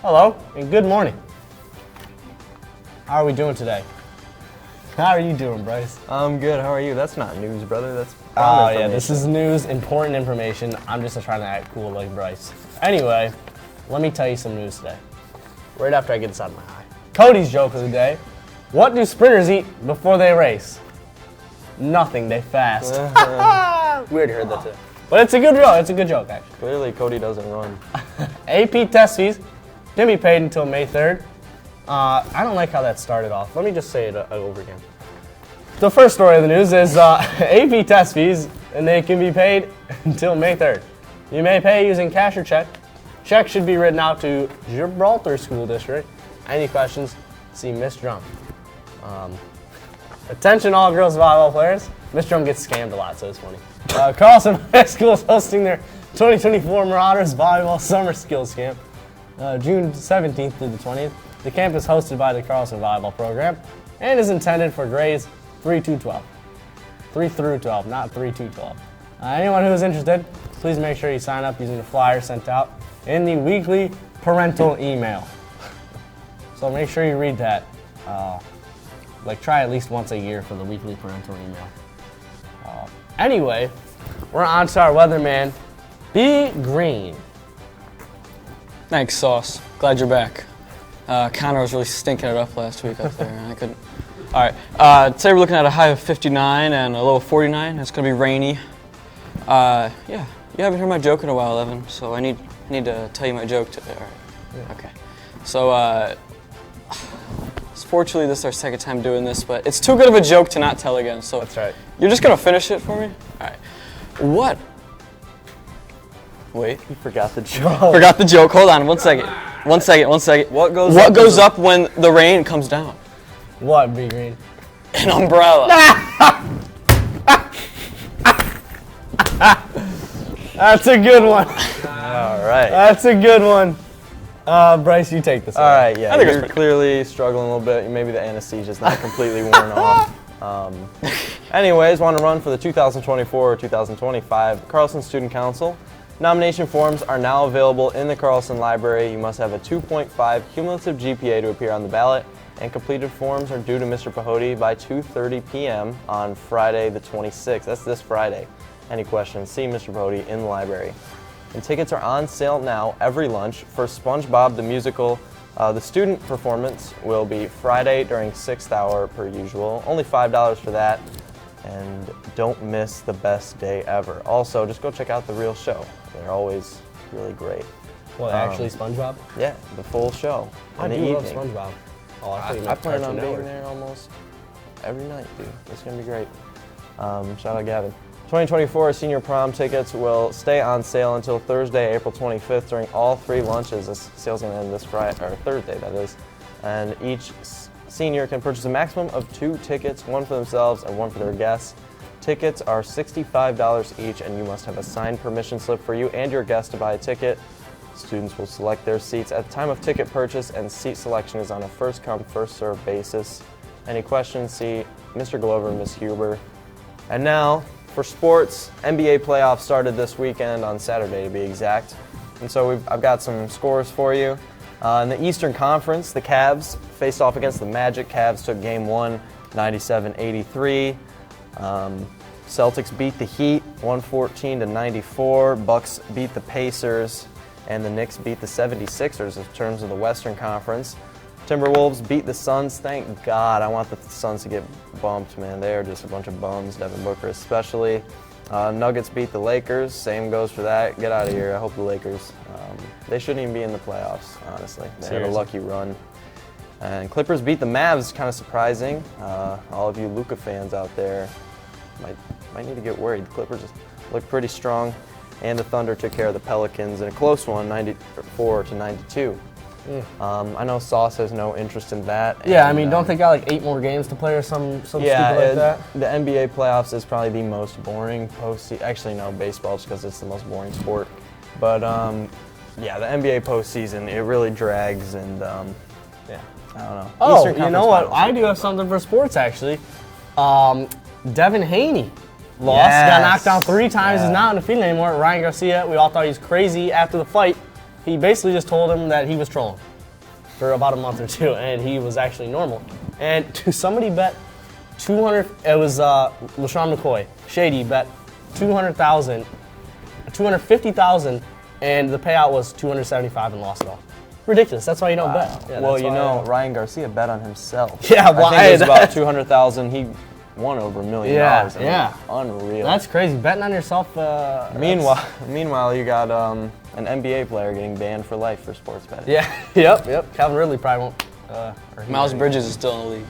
Hello, and good morning. How are we doing today? How are you doing, Bryce? I'm good. How are you? That's not news, brother. That's Oh, yeah, this is news, important information. I'm just trying to act cool like Bryce. Anyway, let me tell you some news today. Right after I get this out of my eye. Cody's joke of the day. What do sprinters eat before they race? Nothing, they fast. We already heard that too. But it's a good joke. It's a good joke, actually. Clearly, Cody doesn't run. AP test fees can be paid until May 3rd. I don't like how that started off. Let me just say it over again. The first story of the news is AP test fees, and they can be paid until May 3rd. You may pay using cash or check. Check should be written out to Gibraltar School District. Any questions? See Miss Drum. Attention all girls volleyball players. Miss Drum gets scammed a lot, so it's funny. Carlson High School is hosting their 2024 Marauders Volleyball Summer Skills Camp, June 17th through the 20th. The camp is hosted by the Carlson Volleyball Program and is intended for grades 3 through 12, not 3 to 12. Anyone who is interested, please make sure you sign up using the flyer sent out in the weekly parental email. So make sure you read that. Try at least once a year for the weekly parental email. Anyway, we're on to our weatherman, B. Green. Thanks, Sauce. Glad you're back. Connor was really stinking it up last week up there. I couldn't. All right. Today we're looking at a high of 59 and a low of 49. It's going to be rainy. Yeah. You haven't heard my joke in a while, Evan, so I need to tell you my joke today. All right. Yeah. Okay. So, fortunately, this is our second time doing this, but it's too good of a joke to not tell again. So that's right. You're just going to finish it for me? All right. What? Wait. You forgot the joke. Forgot the joke. Hold on. One second. What goes up when the rain comes down? What, B. Green? An umbrella. That's a good one. All right. That's a good one. Bryce, you take this one. All right, yeah. I think You're clearly struggling a little bit. Maybe the anesthesia's not completely worn off. Anyways, want to run for the 2024-2025 Carlson Student Council. Nomination forms are now available in the Carlson Library. You must have a 2.5 cumulative GPA to appear on the ballot, and completed forms are due to Mr. Pahodi by 2:30 p.m. on Friday the 26th. That's this Friday. Any questions, see Mr. Pahodi in the library. And tickets are on sale now every lunch. For SpongeBob the Musical, the student performance will be Friday during 6th hour per usual. Only $5 for that. And don't miss the best day ever. Also, just go check out the real show. They're always really great. Well, actually, SpongeBob? Yeah, the full show I in do the love evening. SpongeBob. Oh, I plan on being there almost every night, dude. It's going to be great. Shout out Gavin. 2024 senior prom tickets will stay on sale until Thursday, April 25th during all 3 lunches. This sale's going to end this Friday, or Thursday, that is. And each senior can purchase a maximum of 2 tickets, one for themselves and one for their guests. Tickets are $65 each, and you must have a signed permission slip for you and your guest to buy a ticket. Students will select their seats at the time of ticket purchase, and seat selection is on a first-come, first-served basis. Any questions, see Mr. Glover and Ms. Huber. And now, for sports, NBA playoffs started this weekend on Saturday to be exact. And so I've got some scores for you. In the Eastern Conference, the Cavs faced off against the Magic. Cavs took game 1, 97-83. Celtics beat the Heat, 114-94. Bucks beat the Pacers, and the Knicks beat the 76ers in terms of the Western Conference. Timberwolves beat the Suns. Thank God. I want the Suns to get bumped, man. They are just a bunch of bums, Devin Booker especially. Nuggets beat the Lakers. Same goes for that. Get out of here. I hope the Lakers, they shouldn't even be in the playoffs, honestly. They had a lucky run. And Clippers beat the Mavs, kind of surprising. All of you Luka fans out there might need to get worried. The Clippers look pretty strong. And the Thunder took care of the Pelicans in a close one, 94-92. I know Sauce has no interest in that. Yeah, I mean, don't they got like 8 more games to play or some stupid like that? The NBA playoffs is probably the most boring postseason. Actually, no, baseball, just because it's the most boring sport. But yeah, the NBA postseason, it really drags, and yeah, I don't know. Oh, you know what? I do have something for sports actually. Devin Haney lost, got knocked down 3 times, is not undefeated anymore. Ryan Garcia, we all thought he was crazy after the fight. He basically just told him that he was trolling. for about a month or two, and he was actually normal. And somebody bet 200. It was LaShawn McCoy. Shady bet 250,000, and the payout was 275 and lost it all. Ridiculous. That's why you don't bet. Yeah, Well, that's you why, know, Ryan Garcia bet on himself. Yeah, I think why? it was about 200,000. He won over $1 million. Yeah, I mean, yeah. Unreal. That's crazy. Betting on yourself. Meanwhile, you got an NBA player getting banned for life for sports betting. Yeah. Yep. Calvin Ridley probably won't. Miles Bridges is still in the league.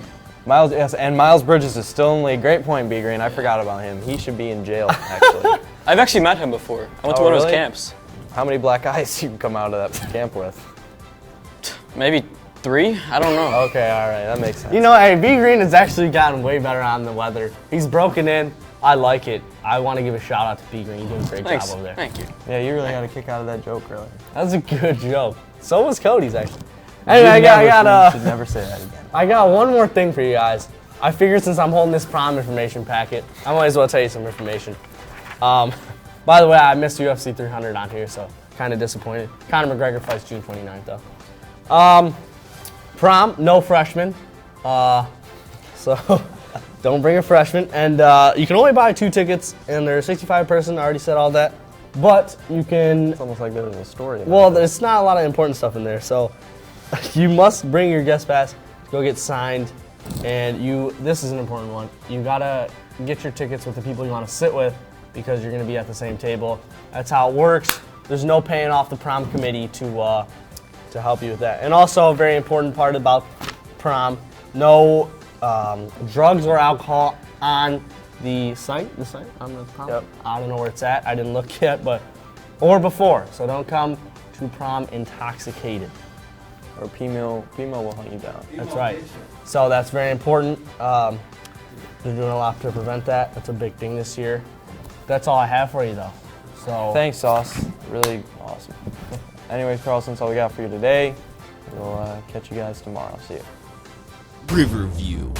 Miles Bridges is still in the league. Great point, B Green. I forgot about him. He should be in jail, actually. I've actually met him before. I went to one of his camps. How many black eyes you come out of that camp with? Maybe 3? I don't know. Okay, all right, that makes sense. You know, hey, B Green has actually gotten way better on the weather. He's broken in. I like it. I want to give a shout out to B Green. You're doing a great Thanks. job over there. Thank you. Yeah, you really got a kick out of that joke, really. That was a good joke. So was Cody's actually. Anyway, You should never say that again. I got one more thing for you guys. I figured since I'm holding this prom information packet, I might as well tell you some information. By the way, I missed UFC 300 on here, so kind of disappointed. Conor McGregor fights June 29th, though. Prom, no freshmen. So don't bring a freshman. And you can only buy 2 tickets, and they're 65 person. I already said all that. But you can. It's almost like there's a story. Well, there's not a lot of important stuff in there, so you must bring your guest pass, go get signed, and this is an important one. You gotta get your tickets with the people you want to sit with because you're gonna be at the same table. That's how it works. There's no paying off the prom committee to help you with that. And also a very important part about prom, no drugs or alcohol on the site on the prom. Yep. I don't know where it's at. I didn't look yet, or before. So don't come to prom intoxicated. Or P-Mill will hunt you down. That's right. So that's very important. They're doing a lot to prevent that. That's a big thing this year. That's all I have for you, though. So Thanks, Sauce. Really awesome. Anyways, Carlson, that's all we got for you today. We'll catch you guys tomorrow. See you. Riverview.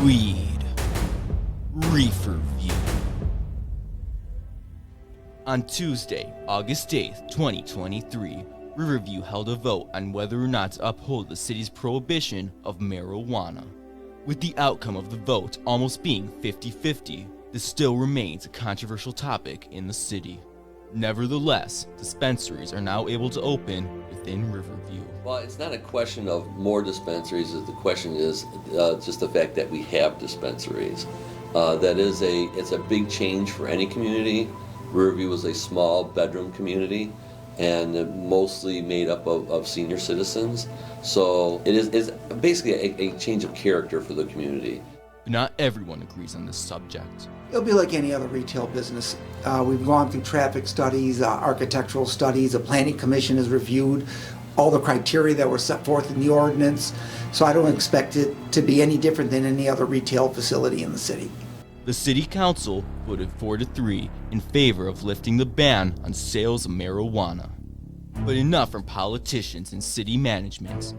Weed. Reefer View. On Tuesday, August 8th, 2023, Riverview held a vote on whether or not to uphold the city's prohibition of marijuana. With the outcome of the vote almost being 50-50, this still remains a controversial topic in the city. Nevertheless, dispensaries are now able to open within Riverview. Well, it's not a question of more dispensaries. The question is just the fact that we have dispensaries. It's a big change for any community. Riverview was a small bedroom community and mostly made up of senior citizens. So it's basically a change of character for the community. But not everyone agrees on this subject. It'll be like any other retail business. We've gone through traffic studies, architectural studies. The planning commission has reviewed all the criteria that were set forth in the ordinance. So I don't expect it to be any different than any other retail facility in the city. The city council voted 4-3 in favor of lifting the ban on sales of marijuana. But enough from politicians and city management.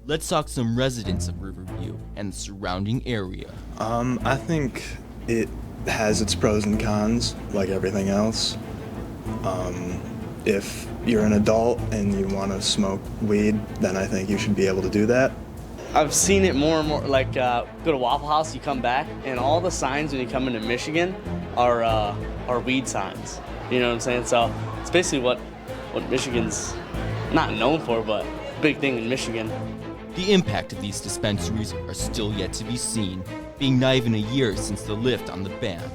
Let's talk some residents of Riverview and the surrounding area. I think it has its pros and cons, like everything else. If you're an adult and you want to smoke weed, then I think you should be able to do that. I've seen it more and more, like go to Waffle House, you come back, and all the signs when you come into Michigan are weed signs. You know what I'm saying? So it's basically what Michigan's not known for, but big thing in Michigan. The impact of these dispensaries are still yet to be seen, being not even a year since the lift on the ban.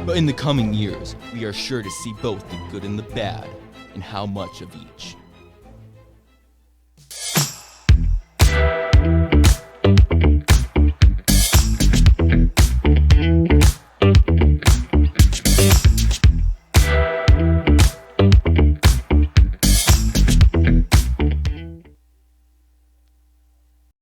But in the coming years, we are sure to see both the good and the bad, and how much of each.